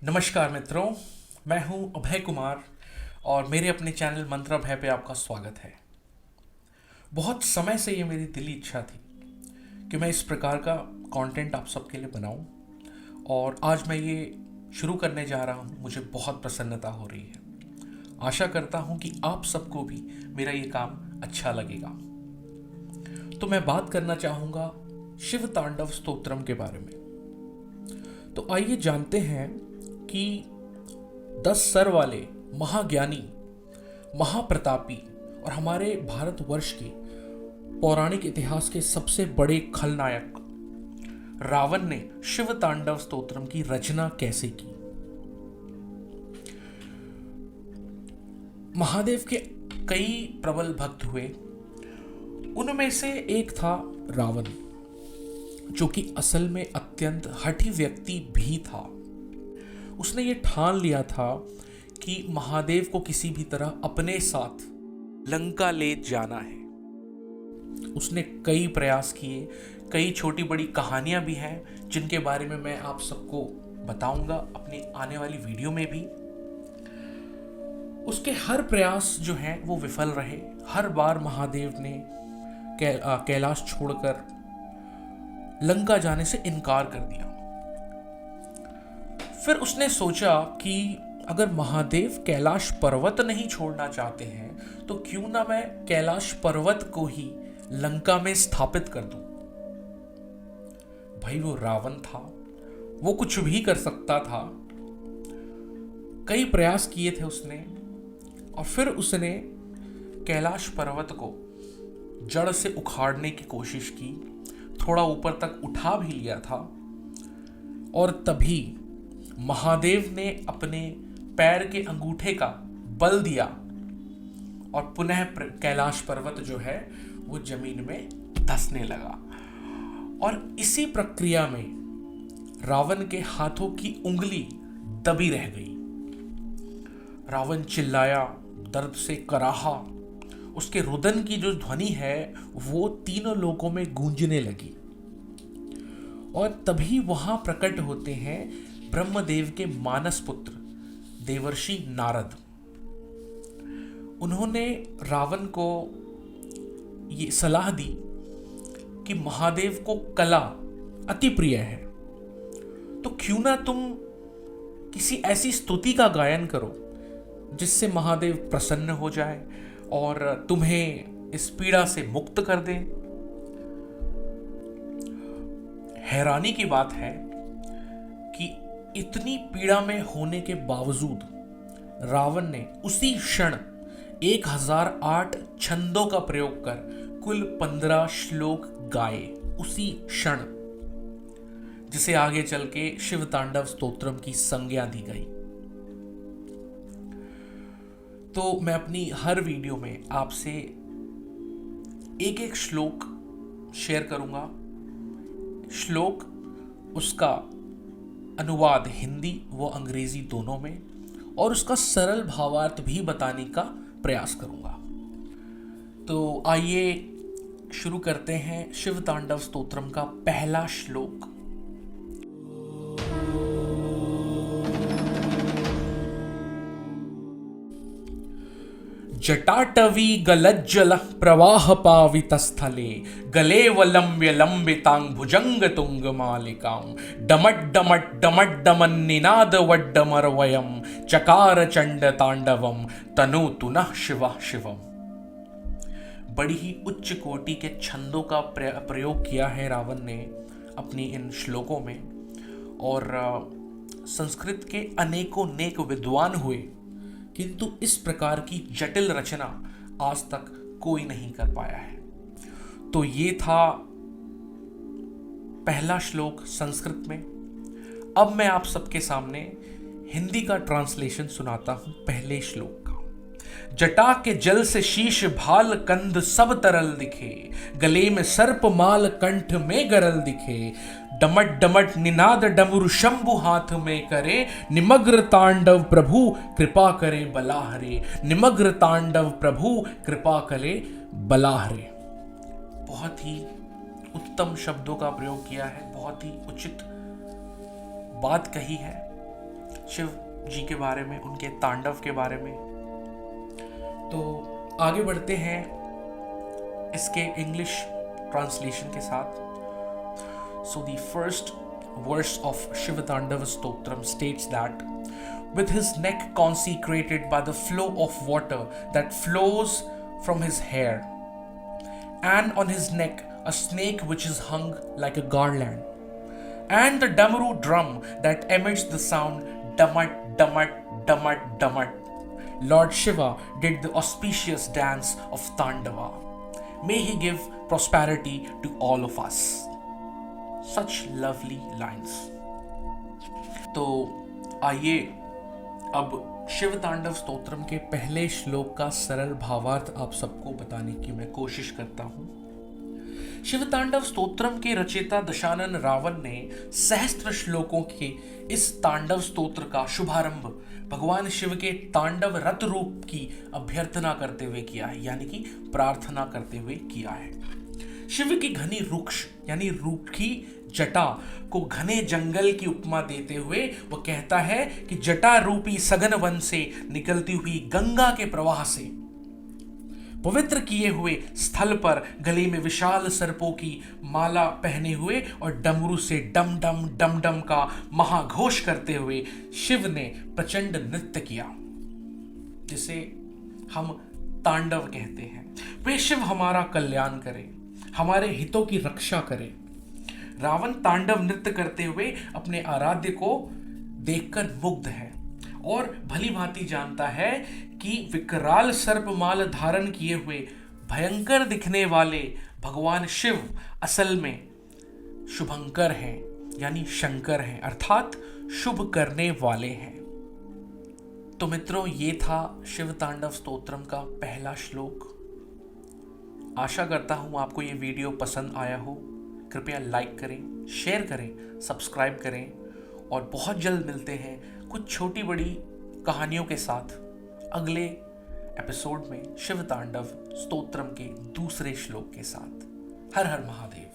नमस्कार मित्रों, मैं हूं अभय कुमार और मेरे अपने चैनल मंत्र अभय पे आपका स्वागत है। बहुत समय से ये मेरी दिली इच्छा थी कि मैं इस प्रकार का कंटेंट आप सबके लिए बनाऊं और आज मैं ये शुरू करने जा रहा हूं। मुझे बहुत प्रसन्नता हो रही है। आशा करता हूं कि आप सबको भी मेरा ये काम अच्छा लगेगा। तो मैं बात करना चाहूँगा शिव तांडव स्तोत्रम के बारे में। तो आइए जानते हैं कि 10 सर वाले महाज्ञानी, महाप्रतापी और हमारे भारतवर्ष के पौराणिक इतिहास के सबसे बड़े खलनायक रावण ने शिव तांडव स्तोत्रम की रचना कैसे की। महादेव के कई प्रबल भक्त हुए। उनमें से एक था रावण, जो कि असल में अत्यंत हठी व्यक्ति भी था। उसने ये ठान लिया था कि महादेव को किसी भी तरह अपने साथ लंका ले जाना है। उसने कई प्रयास किए, कई छोटी बड़ी कहानियां भी हैं जिनके बारे में मैं आप सबको बताऊंगा अपनी आने वाली वीडियो में भी। उसके हर प्रयास जो हैं वो विफल रहे। हर बार महादेव ने कैलाश छोड़कर लंका जाने से इनकार कर दिया। फिर उसने सोचा कि अगर महादेव कैलाश पर्वत नहीं छोड़ना चाहते हैं तो क्यों ना मैं कैलाश पर्वत को ही लंका में स्थापित कर दूं। भाई वो रावण था, वो कुछ भी कर सकता था। कई प्रयास किए थे उसने और फिर उसने कैलाश पर्वत को जड़ से उखाड़ने की कोशिश की। थोड़ा ऊपर तक उठा भी लिया था और तभी महादेव ने अपने पैर के अंगूठे का बल दिया और पुनः कैलाश पर्वत जो है वो जमीन में धंसने लगा। और इसी प्रक्रिया में रावण के हाथों की उंगली दबी रह गई। रावण चिल्लाया, दर्द से कराहा। उसके रुदन की जो ध्वनि है वो तीनों लोकों में गूंजने लगी। और तभी वहां प्रकट होते हैं ब्रह्मदेव के मानस पुत्र देवर्षि नारद। उन्होंने रावण को ये सलाह दी कि महादेव को कला अति प्रिय है, तो क्यों ना तुम किसी ऐसी स्तुति का गायन करो जिससे महादेव प्रसन्न हो जाए और तुम्हें इस पीड़ा से मुक्त कर दे। हैरानी की बात है कि इतनी पीड़ा में होने के बावजूद रावण ने उसी क्षण 1008 छंदों का प्रयोग कर कुल 15 श्लोक गाए। उसी क्षण, जिसे आगे चल के शिव तांडव स्तोत्रम की संज्ञा दी गई। तो मैं अपनी हर वीडियो में आपसे एक एक श्लोक शेयर करूंगा। श्लोक, उसका अनुवाद हिंदी व अंग्रेजी दोनों में, और उसका सरल भावार्थ भी बताने का प्रयास करूंगा। तो आइए शुरू करते हैं शिव तांडव स्तोत्रम का पहला श्लोक। जटाटवी गलज्जल प्रवाह पावितस्थले गलेवलम्ब्य लंबितांग भुजंग तुंग मालिकां डमट डमट डमट डमन निनाद वड्डमरवयम चकार चंड तांडवम तनु तुनः शिवः शिवम। बड़ी ही उच्च कोटि के छंदों का प्रयोग किया है रावण ने अपनी इन श्लोकों में। और संस्कृत के अनेकों नेक विद्वान हुए, किंतु इस प्रकार की जटिल रचना आज तक कोई नहीं कर पाया है। तो ये था पहला श्लोक संस्कृत में। अब मैं आप सबके सामने हिंदी का ट्रांसलेशन सुनाता हूं पहले श्लोक का। जटा के जल से शीश भाल कंध सब तरल दिखे, गले में सर्प माल कंठ में गरल दिखे, डमट डमट निनाद डमरु शंभु हाथ में करे, निमग्र तांडव प्रभु कृपा करे बलाहरे, निमग्र तांडव प्रभु कृपा करे बलाहरे। बहुत ही उत्तम शब्दों का प्रयोग किया है, बहुत ही उचित बात कही है। शिव जी के बारे में, उनके तांडव के बारे में। तो आगे बढ़ते हैं इसके इंग्लिश ट्रांसलेशन के साथ। So the first verse of Shiva Tandava Stotram states that with his neck consecrated by the flow of water that flows from his hair, and on his neck a snake which is hung like a garland, and the damaru drum that emits the sound damat damat damat damat, Lord Shiva did the auspicious dance of Tandava. May he give prosperity to all of us. Such lovely lines. तो आइए अब शिव तांडव स्तोत्रम के पहले श्लोक का सरल भावार्थ आप सबको बताने की मैं कोशिश करता हूं। शिव तांडव स्तोत्रम के रचयिता दशानन रावण ने सहस्त्र श्लोकों के इस तांडव स्तोत्र का शुभारंभ भगवान शिव के तांडव रत रूप की अभ्यर्थना करते हुए किया है, यानी कि प्रार्थना करते हुए किया है। शिव की घनी रुक्ष यानी रूखी जटा को घने जंगल की उपमा देते हुए वह कहता है कि जटा रूपी सघन वन से निकलती हुई गंगा के प्रवाह से पवित्र किए हुए स्थल पर गले में विशाल सर्पों की माला पहने हुए और डमरू से डम डम डम डम का महाघोष करते हुए शिव ने प्रचंड नृत्य किया, जिसे हम तांडव कहते हैं। वे शिव हमारा कल्याण करें, हमारे हितों की रक्षा करें। रावण तांडव नृत्य करते हुए अपने आराध्य को देखकर मुग्ध है और भली भांति जानता है कि विकराल सर्पमाल धारण किए हुए भयंकर दिखने वाले भगवान शिव असल में शुभंकर हैं, यानी शंकर हैं, अर्थात शुभ करने वाले हैं। तो मित्रों, ये था शिव तांडव स्तोत्रम का पहला श्लोक। आशा करता हूँ आपको ये वीडियो पसंद आया हो। कृपया लाइक करें, शेयर करें, सब्सक्राइब करें और बहुत जल्द मिलते हैं कुछ छोटी बड़ी कहानियों के साथ अगले एपिसोड में शिव तांडव स्तोत्रम के दूसरे श्लोक के साथ। हर हर महादेव।